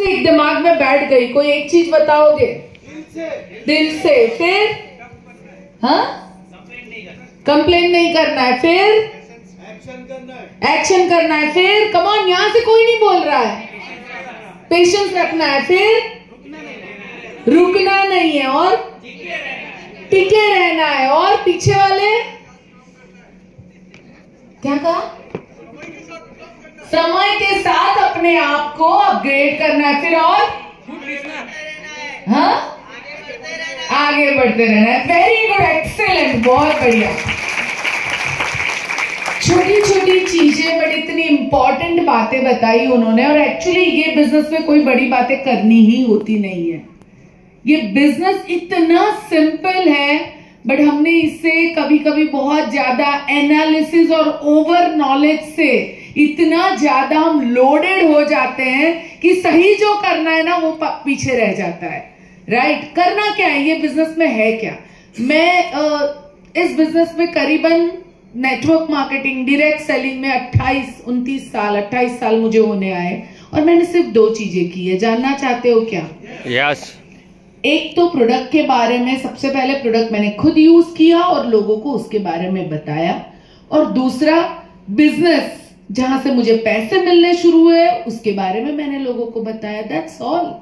एक दिमाग में बैठ गई, कोई एक चीज बताओगे? दिल से। फिर हाँ, कंप्लेन नहीं करना है। फिर एक्शन करना है। फिर कम ऑन, यहां से कोई नहीं बोल रहा है। पेशेंस रखना है। फिर रुकना नहीं है और टिके रहना है। और पीछे वाले क्या कहा? समय के साथ अपने आप को अपग्रेड करना है। फिर और हाँ, आगे बढ़ते रहना है। वेरी गुड, एक्सेलेंट, बहुत बढ़िया। छोटी छोटी चीजें बट इतनी इंपॉर्टेंट बातें बताई उन्होंने। और एक्चुअली ये बिजनेस में कोई बड़ी बातें करनी ही होती नहीं है। ये बिजनेस इतना सिंपल है बट हमने इससे कभी कभी बहुत ज्यादा एनालिसिस और ओवर नॉलेज से इतना ज्यादा हम लोडेड हो जाते हैं कि सही जो करना है ना वो पीछे रह जाता है। राइट? करना क्या है, ये बिजनेस में है क्या? मैं इस बिजनेस में करीबन नेटवर्क मार्केटिंग, डायरेक्ट सेलिंग में 28 साल मुझे होने आए और मैंने सिर्फ 2 चीजें की है। जानना चाहते हो क्या? यस। एक तो प्रोडक्ट के बारे में, सबसे पहले प्रोडक्ट मैंने खुद यूज किया और लोगों को उसके बारे में बताया। और दूसरा, बिजनेस जहां से मुझे पैसे मिलने शुरू हुए उसके बारे में मैंने लोगों को बताया। That's all.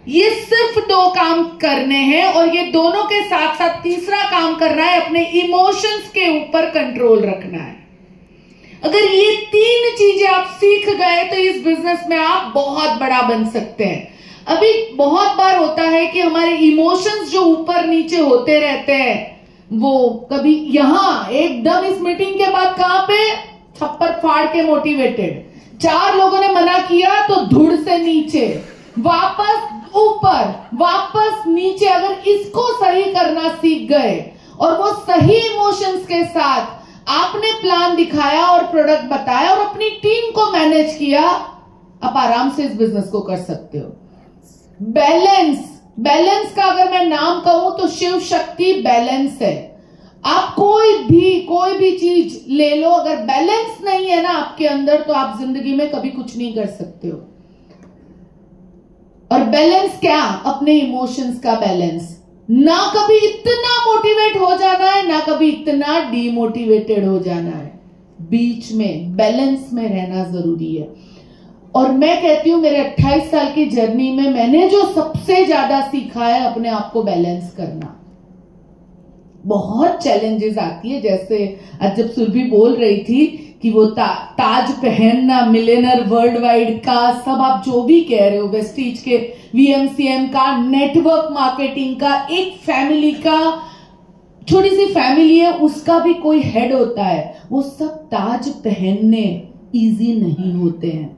ये सिर्फ 2 काम करने हैं और ये दोनों के साथ साथ तीसरा काम करना है, अपने इमोशंस के ऊपर कंट्रोल रखना है। अगर ये 3 चीजें आप सीख गए तो इस बिजनेस में आप बहुत बड़ा बन सकते हैं। अभी बहुत बार होता है कि हमारे इमोशंस जो ऊपर नीचे होते रहते हैं, वो कभी यहां एकदम इस मीटिंग के बाद कहां पे थप्पड़ फाड़ के मोटिवेटेड, 4 लोगों ने मना किया तो धुड़ से नीचे, वापस ऊपर, वापस नीचे। अगर इसको सही करना सीख गए और वो सही इमोशंस के साथ आपने प्लान दिखाया और प्रोडक्ट बताया और अपनी टीम को मैनेज किया, आप आराम से इस बिजनेस को कर सकते हो। बैलेंस का अगर मैं नाम कहूं तो शिव शक्ति बैलेंस है। आप कोई भी चीज ले लो, अगर बैलेंस नहीं है ना आपके अंदर तो आप जिंदगी में कभी कुछ नहीं कर सकते हो। और बैलेंस क्या? अपने इमोशंस का बैलेंस। ना कभी इतना मोटिवेट हो जाना है, ना कभी इतना डीमोटिवेटेड हो जाना है। बीच में बैलेंस में रहना जरूरी है। और मैं कहती हूं मेरे 28 साल की जर्नी में मैंने जो सबसे ज्यादा सीखा है अपने आप को बैलेंस करना। बहुत चैलेंजेस आती है, जैसे आज जब सुरभि बोल रही थी कि वो ताज पहनना, मिलेनर वर्ल्ड वाइड का, सब आप जो भी कह रहे हो, वेस्टीज के, वीएमसीएम का, नेटवर्क मार्केटिंग का, एक फैमिली का, छोटी सी फैमिली है उसका भी कोई हेड होता है। वो सब ताज पहनने इजी नहीं होते हैं।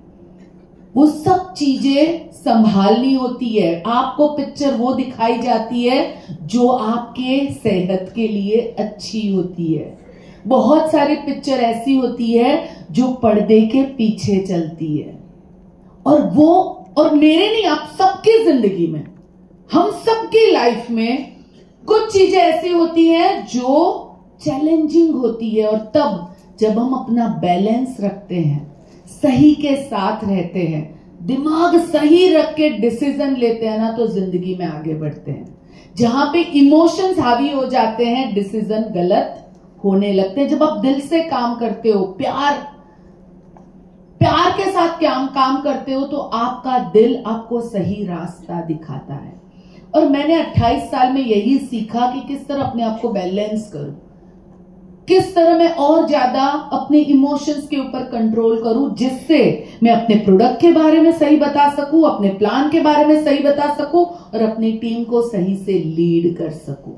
वो सब चीजें संभालनी होती है। आपको पिक्चर वो दिखाई जाती है जो आपके सेहत के लिए अच्छी होती है। बहुत सारी पिक्चर ऐसी होती है जो पर्दे के पीछे चलती है। और मेरे नहीं, आप सबकी जिंदगी में, हम सबकी लाइफ में कुछ चीजें ऐसी होती हैं जो चैलेंजिंग होती है। और तब जब हम अपना बैलेंस रखते हैं, सही के साथ रहते हैं, दिमाग सही रख के डिसीजन लेते हैं ना, तो जिंदगी में आगे बढ़ते हैं। जहां पे इमोशंस हावी हो जाते हैं, डिसीजन गलत होने लगते हैं। जब आप दिल से काम करते हो, प्यार के साथ काम करते हो, तो आपका दिल आपको सही रास्ता दिखाता है। और मैंने 28 साल में यही सीखा कि किस तरह अपने आप को बैलेंस करूं, किस तरह मैं और ज्यादा अपने इमोशंस के ऊपर कंट्रोल करूं, जिससे मैं अपने प्रोडक्ट के बारे में सही बता सकूं, अपने प्लान के बारे में सही बता सकूं और अपनी टीम को सही से लीड कर सकूं।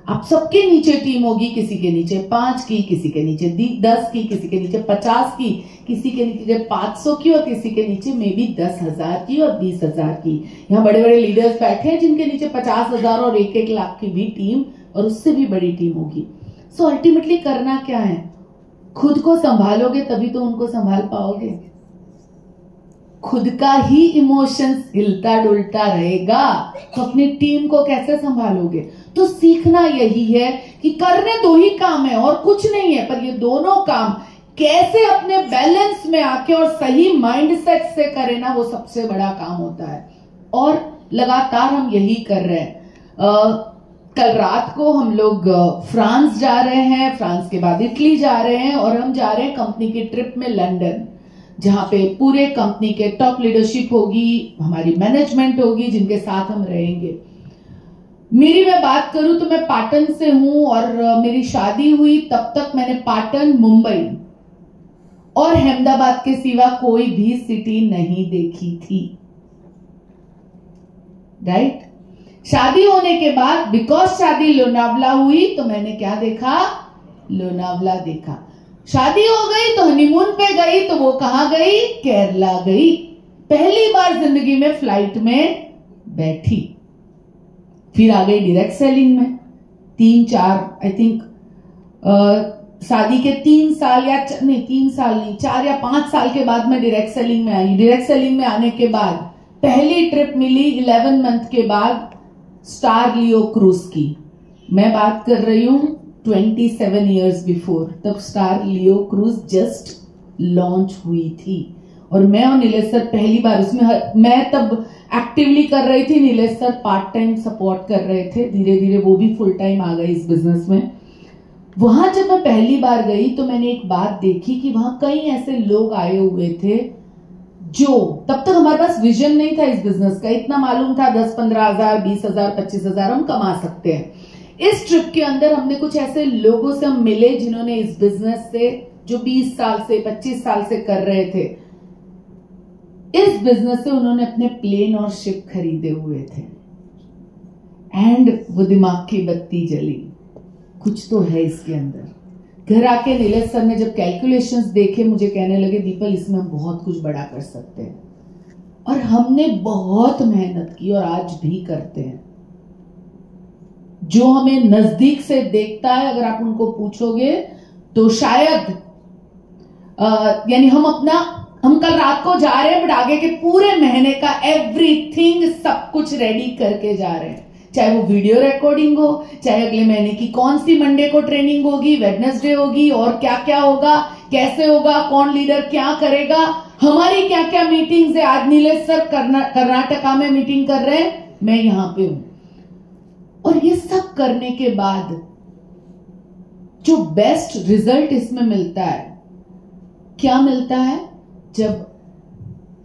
आप सबके नीचे टीम होगी, किसी के नीचे 5 की, किसी के नीचे 10 की, किसी के नीचे 50 की, किसी के नीचे 500 की और किसी के नीचे मे बी 10,000 की और 20,000 की। यहाँ बड़े बड़े लीडर्स बैठे हैं जिनके नीचे 50,000 और 1-1 लाख की भी टीम और उससे भी बड़ी टीम होगी। सो अल्टीमेटली करना क्या है? खुद को संभालोगे तभी तो उनको संभाल पाओगे। खुद का ही इमोशंस हिलता डुलता रहेगा तो अपनी टीम को कैसे संभालोगे? तो सीखना यही है कि करने 2 ही काम है और कुछ नहीं है, पर ये दोनों काम कैसे अपने बैलेंस में आके और सही माइंडसेट से करे ना, वो सबसे बड़ा काम होता है। और लगातार हम यही कर रहे हैं। कल रात को हम लोग फ्रांस जा रहे हैं, फ्रांस के बाद इटली जा रहे हैं, और हम जा रहे हैं कंपनी की ट्रिप में लंदन, जहां पे पूरे कंपनी के टॉप लीडरशिप होगी, हमारी मैनेजमेंट होगी, जिनके साथ हम रहेंगे। मेरी मैं बात करूं तो मैं पाटन से हूं, और मेरी शादी हुई तब तक मैंने पाटन, मुंबई और अहमदाबाद के सिवा कोई भी सिटी नहीं देखी थी, राइट। शादी होने के बाद, बिकॉज शादी लोनावला हुई, तो मैंने क्या देखा? लोनावला देखा। शादी हो गई तो हनीमून पे गई, तो वो कहां गई? केरला गई। पहली बार जिंदगी में फ्लाइट में बैठी। फिर आ गई डायरेक्ट सेलिंग में। 3-4 आई थिंक शादी के 3 साल या नहीं 3 साल नहीं 4 या 5 साल के बाद मैं डायरेक्ट सेलिंग में आई। डायरेक्ट सेलिंग में आने के बाद पहली ट्रिप मिली 11 मंथ के बाद स्टार लियो क्रूज की। मैं बात कर रही हूं 27 इयर्स बिफोर, तब स्टार लियो क्रूज जस्ट लॉन्च हुई थी, और मैं और नीलेश सर पहली बार उसमें, मैं तब एक्टिवली कर रही थी, Nilesh sir part time support कर रहे थे। धीरे धीरे वो भी फुल टाइम आ गए इस बिजनेस में। वहां जब मैं पहली बार गई तो मैंने एक बात देखी कि वहां कई ऐसे लोग आए हुए थे जो, तब तक हमारे पास विजन नहीं था इस बिजनेस का। इतना मालूम था 10-15 हजार, 20 हजार, 25 हजार हम कमा सकते हैं। इस ट्रिप के अंदर हमने कुछ ऐसे लोगों से हम मिले जिन्होंने इस बिजनेस से, जो 20 साल से 25 साल से कर रहे थे, इस बिजनेस से उन्होंने अपने प्लेन और शिप खरीदे हुए थे। एंड वो दिमाग की बत्ती जली, कुछ तो है इसके अंदर। घर आके नीलेश सर ने जब कैलकुलेशंस देखे, मुझे कहने लगे दीपल इसमें हम बहुत कुछ बड़ा कर सकते हैं। और हमने बहुत मेहनत की और आज भी करते हैं। जो हमें नजदीक से देखता है, अगर आप उनको पूछोगे तो शायद यानी हम कल रात को जा रहे हैं, बट आगे के पूरे महीने का एवरीथिंग सब कुछ रेडी करके जा रहे हैं। चाहे वो वीडियो रिकॉर्डिंग हो, चाहे अगले महीने की कौन सी मंडे को ट्रेनिंग होगी, वेडनेसडे होगी, और क्या क्या होगा, कैसे होगा, कौन लीडर क्या करेगा, हमारी क्या क्या मीटिंग्स है। आज नीलेश सर कर्नाटका में मीटिंग कर रहे हैं, मैं यहां पे हूं। और ये सब करने के बाद जो बेस्ट रिजल्ट इसमें मिलता है, क्या मिलता है? जब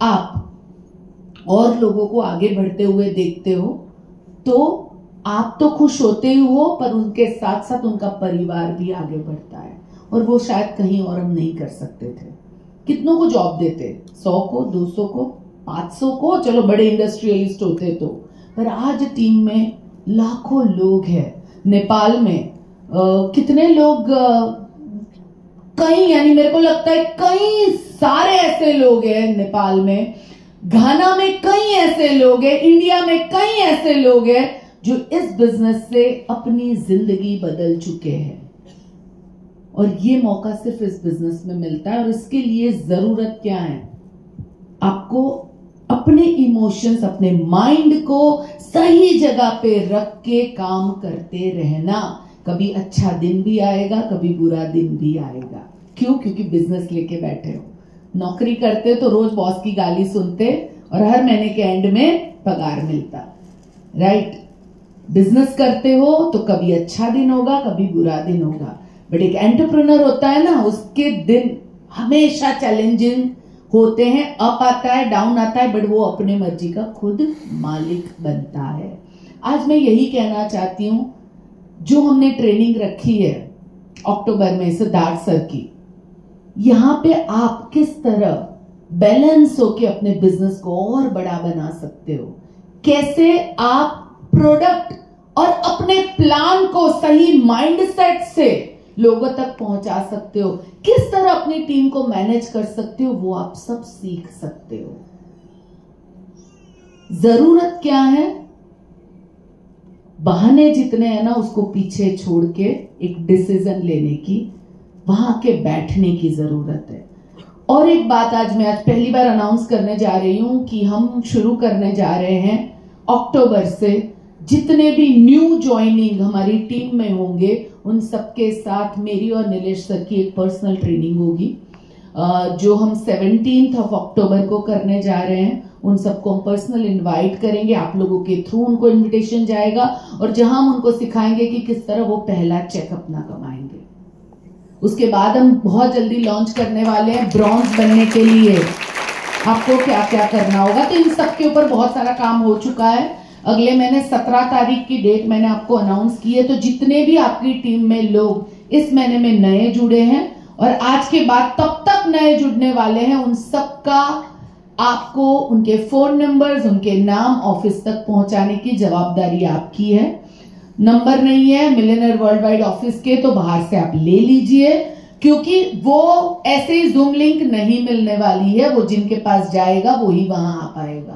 आप और लोगों को आगे बढ़ते हुए देखते हो तो आप तो खुश होते ही हो, पर उनके साथ साथ उनका परिवार भी आगे बढ़ता है। और वो शायद कहीं और हम नहीं कर सकते थे। कितनों को जॉब देते? 100 को, 200 को, 500 को, चलो बड़े इंडस्ट्रियलिस्ट होते तो। पर आज टीम में लाखों लोग हैं। नेपाल में कितने लोग, कई, यानी मेरे को लगता है कई सारे ऐसे लोग हैं नेपाल में, घाना में कई ऐसे लोग हैं, इंडिया में कई ऐसे लोग हैं जो इस बिजनेस से अपनी जिंदगी बदल चुके हैं। और ये मौका सिर्फ इस बिजनेस में मिलता है। और इसके लिए जरूरत क्या है? आपको अपने इमोशंस, अपने माइंड को सही जगह पे रख के काम करते रहना। कभी अच्छा दिन भी आएगा, कभी बुरा दिन भी आएगा। क्यों? क्योंकि बिजनेस लेके बैठे हो। नौकरी करते तो रोज बॉस की गाली सुनते और हर महीने के एंड में पगार मिलता, राइट। बिजनेस करते हो तो कभी अच्छा दिन होगा, कभी बुरा दिन होगा। बट एक एंटरप्रेन्योर होता है ना, उसके दिन हमेशा चैलेंजिंग होते हैं। अप आता है, डाउन आता है, बट वो अपने मर्जी का खुद मालिक बनता है। आज मैं यही कहना चाहती हूं, जो हमने ट्रेनिंग रखी है अक्टूबर में सिद्धार्थ सर की, यहां पे आप किस तरह बैलेंस होके अपने बिजनेस को और बड़ा बना सकते हो, कैसे आप प्रोडक्ट और अपने प्लान को सही माइंडसेट से लोगों तक पहुंचा सकते हो, किस तरह अपनी टीम को मैनेज कर सकते हो, वो आप सब सीख सकते हो। जरूरत क्या है? बहाने जितने हैं ना, उसको पीछे छोड़ के एक डिसीजन लेने की, वहां के बैठने की जरूरत है। और एक बात आज पहली बार अनाउंस करने जा रही हूं कि हम शुरू करने जा रहे हैं अक्टूबर से, जितने भी न्यू ज्वाइनिंग हमारी टीम में होंगे उन सबके साथ मेरी और नीलेश सर की एक पर्सनल ट्रेनिंग होगी, जो हम 17 अक्टूबर को करने जा रहे हैं। उन सबको हम पर्सनल इनवाइट करेंगे, आप लोगों के थ्रू उनको इनविटेशन जाएगा, और जहां हम उनको सिखाएंगे कि किस तरह वो पहला चेक अपना कमाएंगे। उसके बाद हम बहुत जल्दी लॉन्च करने वाले हैं ब्रॉन्ज बनने के लिए आपको क्या क्या करना होगा। तो इन सब के ऊपर बहुत सारा काम हो चुका है। अगले महीने 17 तारीख की डेट मैंने आपको अनाउंस की है। तो जितने भी आपकी टीम में लोग इस महीने में नए जुड़े हैं और आज के बाद तब तक नए जुड़ने वाले हैं, उन सबका आपको उनके फोन नंबर्स, उनके नाम ऑफिस तक पहुंचाने की जवाबदारी आपकी है। नंबर नहीं है मिलियनेयर वर्ल्ड वाइड ऑफिस के तो बाहर से आप ले लीजिए, क्योंकि वो ऐसे ही जूम लिंक नहीं मिलने वाली है। वो जिनके पास जाएगा वो ही वहां आ पाएगा।